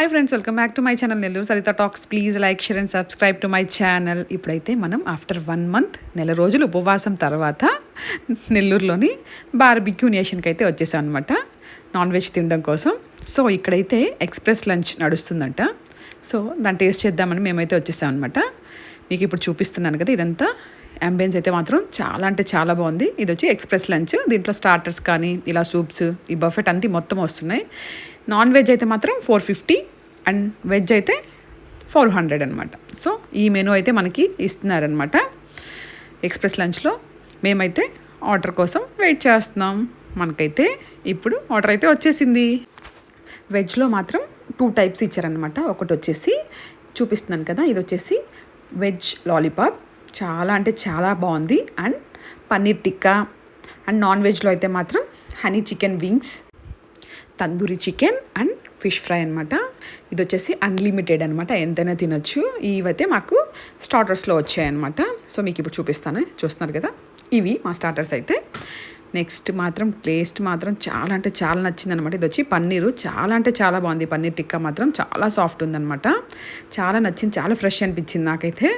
Hi friends, welcome back to my channel Nellore Saritha talks. Please like, share and subscribe to my channel. ఇప్పుడైతే మనం after 1 month నెల రోజులు ఉపవాసం తర్వాత నెల్లూరులోని బార్బిక్యూ నేషన్కి అయితే వచ్చేసాం అనమాట, నాన్ వెజ్ తినడం కోసం. సో ఇక్కడైతే ఎక్స్ప్రెస్ లంచ్ నడుస్తుందంట. సో దాన్ని టేస్ట్ చేద్దామని మేమైతే వచ్చేసాం అనమాట. మీకు ఇప్పుడు చూపిస్తున్నాను కదా, ఇదంతా అంబియన్స్ అయితే మాత్రం చాలా అంటే చాలా బాగుంది. ఇది వచ్చి ఎక్స్ప్రెస్ లంచ్. దీంట్లో స్టార్టర్స్ కానీ ఇలా సూప్స్, ఈ బఫెట్ అంతా మొత్తం వస్తున్నాయి. నాన్ వెజ్ అయితే మాత్రం 450 అండ్ వెజ్ అయితే 400 అనమాట. సో ఈ మెనూ అయితే మనకి ఇస్తున్నారనమాట ఎక్స్ప్రెస్ లంచ్లో. మేమైతే ఆర్డర్ కోసం వెయిట్ చేస్తున్నాం. మనకైతే ఇప్పుడు ఆర్డర్ అయితే వచ్చేసింది. వెజ్లో మాత్రం 2 types ఇచ్చారనమాట. ఒకటి వచ్చేసి చూపిస్తున్నాను కదా, ఇది వచ్చేసి వెజ్ లాలీపాప్, చాలా అంటే చాలా బాగుంది. And paneer tikka. And non వెజ్లో అయితే మాత్రం honey chicken wings, tandoori chicken and fish fry అనమాట. ఇది వచ్చేసి అన్లిమిటెడ్ అనమాట, ఎంతైనా తినొచ్చు. ఇవైతే మాకు స్టార్టర్స్లో వచ్చాయన్నమాట. సో మీకు ఇప్పుడు చూపిస్తాను, చూస్తున్నారు కదా, ఇవి మా స్టార్టర్స్ అయితే. నెక్స్ట్ మాత్రం టేస్ట్ మాత్రం చాలా అంటే చాలా నచ్చింది అనమాట. ఇది వచ్చి పన్నీరు, చాలా అంటే చాలా బాగుంది. పన్నీర్ టిక్కా మాత్రం చాలా సాఫ్ట్ ఉందన్నమాట, చాలా నచ్చింది, చాలా ఫ్రెష్ అనిపించింది నాకైతే.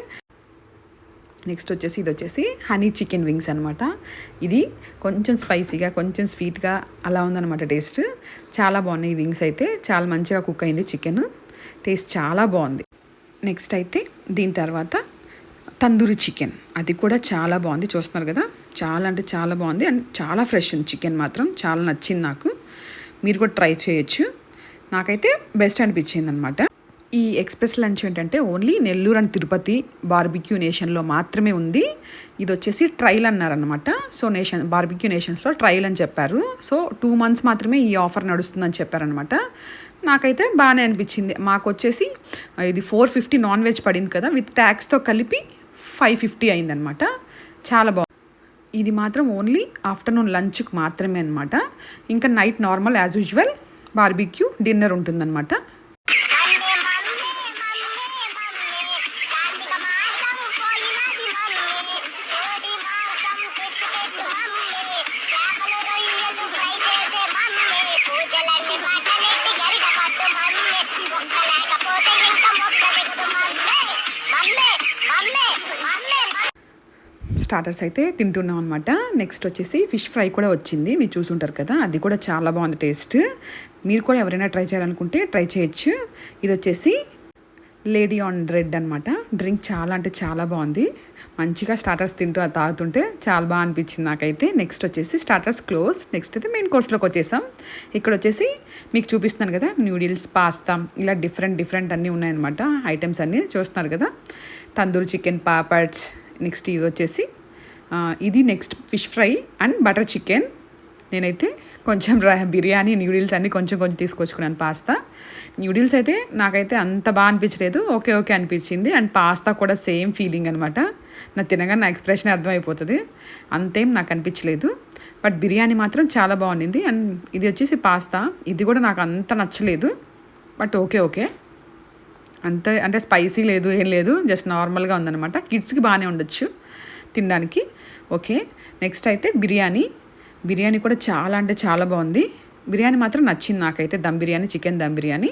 నెక్స్ట్ వచ్చేసి ఇది వచ్చేసి హనీ చికెన్ వింగ్స్ అనమాట. ఇది కొంచెం స్పైసీగా, కొంచెం స్వీట్గా అలా ఉందన్నమాట టేస్ట్. చాలా బాగున్నాయి ఈ వింగ్స్ అయితే, చాలా మంచిగా కుక్ అయింది చికెన్, టేస్ట్ చాలా బాగుంది. నెక్స్ట్ అయితే దీని తర్వాత తందూరి చికెన్, అది కూడా చాలా బాగుంది. చూస్తున్నారు కదా, చాలా అంటే చాలా బాగుంది అండ్ చాలా ఫ్రెష్ ఉంది చికెన్ మాత్రం. చాలా నచ్చింది నాకు, మీరు కూడా ట్రై చేయొచ్చు. నాకైతే బెస్ట్ అనిపించింది అనమాట. ఈ ఎక్స్ప్రెస్ లంచ్ ఏంటంటే only Nellore and Tirupati barbecue నేషన్లో మాత్రమే ఉంది. ఇది వచ్చేసి ట్రయల్ అన్నారనమాట. సో బార్బిక్యూ నేషన్స్లో ట్రయల్ అని చెప్పారు. సో 2 months మాత్రమే ఈ ఆఫర్ నడుస్తుందని చెప్పారనమాట. నాకైతే బాగానే అనిపించింది. మాకు వచ్చేసి ఇది 450 నాన్ వెజ్ పడింది కదా, విత్ ట్యాక్స్తో కలిపి 550 అయిందనమాట. చాలా బాగుంది. ఇది మాత్రం ఓన్లీ ఆఫ్టర్నూన్ లంచ్కి మాత్రమే అనమాట. ఇంకా night normal as usual barbecue dinner ఉంటుందన్నమాట. స్టార్టర్స్ అయితే తింటున్నాం అనమాట. నెక్స్ట్ వచ్చేసి ఫిష్ ఫ్రై కూడా వచ్చింది, మీరు చూసుంటారు కదా, అది కూడా చాలా బాగుంది టేస్ట్. మీరు కూడా ఎవరైనా ట్రై చేయాలనుకుంటే ట్రై చేయొచ్చు. ఇది వచ్చేసి లేడీ ఆన్ రెడ్ అనమాట. డ్రింక్ చాలా అంటే చాలా బాగుంది. మంచిగా స్టార్టర్స్ తింటూ అది తాగుతుంటే చాలా బాగా అనిపించింది నాకైతే. నెక్స్ట్ వచ్చేసి స్టార్టర్స్ క్లోజ్. నెక్స్ట్ అయితే మెయిన్ కోర్స్లోకి వచ్చేసాం. ఇక్కడ వచ్చేసి మీకు చూపిస్తున్నాను కదా, న్యూడిల్స్, పాస్తా, ఇలా డిఫరెంట్ అన్నీ ఉన్నాయన్నమాట. ఐటమ్స్ అన్నీ చూస్తున్నారు కదా, తందూరి చికెన్, పాపడ్స్. నెక్స్ట్ ఇది వచ్చేసి ఇది next fish fry and butter chicken. నేనైతే కొంచెం బిర్యానీ, న్యూడిల్స్ అన్నీ కొంచెం తీసుకొచ్చుకున్నాను. పాస్తా, న్యూడిల్స్ అయితే నాకైతే అంత బాగా అనిపించలేదు, ఓకే అనిపించింది. అండ్ పాస్తా కూడా సేమ్ ఫీలింగ్ అనమాట. నాకు తినగా నా ఎక్స్ప్రెషన్ అర్థమైపోతుంది, అంతేం నాకు అనిపించలేదు. బట్ బిర్యానీ మాత్రం చాలా బాగుండింది. అండ్ ఇది వచ్చేసి పాస్తా, ఇది కూడా నాకు అంత నచ్చలేదు. బట్ ఓకే అంత అంటే స్పైసీ లేదు, ఏం లేదు, జస్ట్ నార్మల్గా ఉందన్నమాట. కిడ్స్కి బాగానే ఉండొచ్చు తినడానికి. ఓకే, నెక్స్ట్ అయితే బిర్యానీ కూడా చాలా అంటే చాలా బాగుంది. బిర్యానీ మాత్రం నచ్చింది నాకైతే. దమ్ బిర్యానీ, చికెన్ దమ్ బిర్యానీ.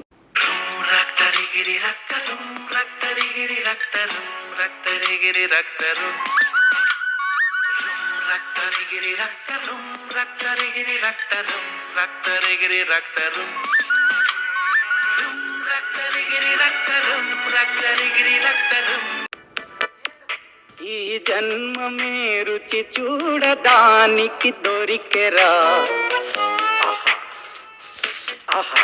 ఈ జన్మమే రుచి చూడడానికి దొరికెరా, ఆహా.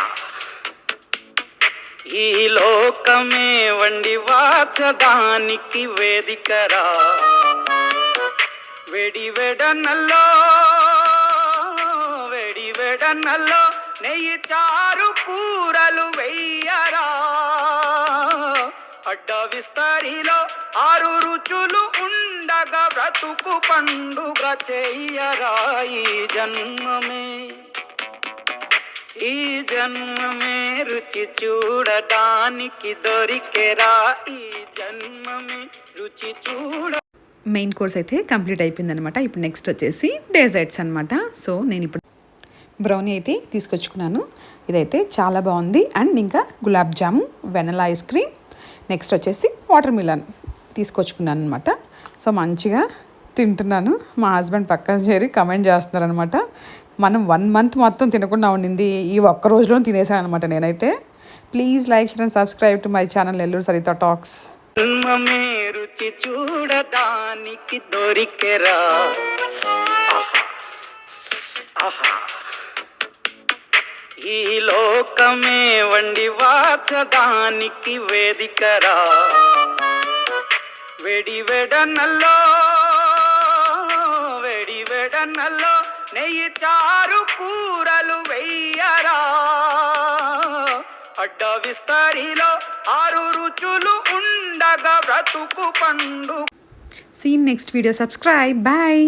ఈ లోకమే వండి వార్చడానికి వేదికరా. వెడివెడనల్లో నెయ్యి చారు కూరలు వెయ్యరా. అడ్డ విస్తరిలో 6 రుచులు ఉండగా బ్రతుకు పండుగ చెయ్యరా. ఈ జన్మమే రుచి చూడడానికి దొరికెరా. ఈ జన్మమే రుచి మెయిన్ కోర్స్ అయితే కంప్లీట్ అయిపోయింది అనమాట. ఇప్పుడు నెక్స్ట్ వచ్చేసి డెజర్ట్స్ అనమాట. సో నేను ఇప్పుడు బ్రౌనీ అయితే తీసుకొచ్చుకున్నాను. ఇదైతే చాలా బాగుంది. అండ్ ఇంకా గులాబ్ జాము, వెనలా ఐస్ క్రీమ్, నెక్స్ట్ వచ్చేసి వాటర్ మిలన్ తీసుకొచ్చుకున్నాను అనమాట. సో మంచిగా తింటున్నాను. మా హస్బెండ్ పక్కన చేరి కమెంట్ చేస్తున్నారు అనమాట. మనం 1 month మొత్తం తినకుండా ఉండింది ఈ ఒక్క రోజులో తినేసాను అనమాట నేనైతే. Please like, share and subscribe to my channel Nellore Saritha talks. జన్మమే రుచి చూడడానికి దొరికెరా, ఆహా ఆహా. ఈ లోకమే వండి వార్చడానికి వేదికరా, వెడి వెడనల్లో నెయ్యి చారు కూరలు వెయ్యరా, అడ్డ విస్తరిలో 6 రుచులు ఉండగా బ్రతుకు పండు. See you in next video. Subscribe. Bye.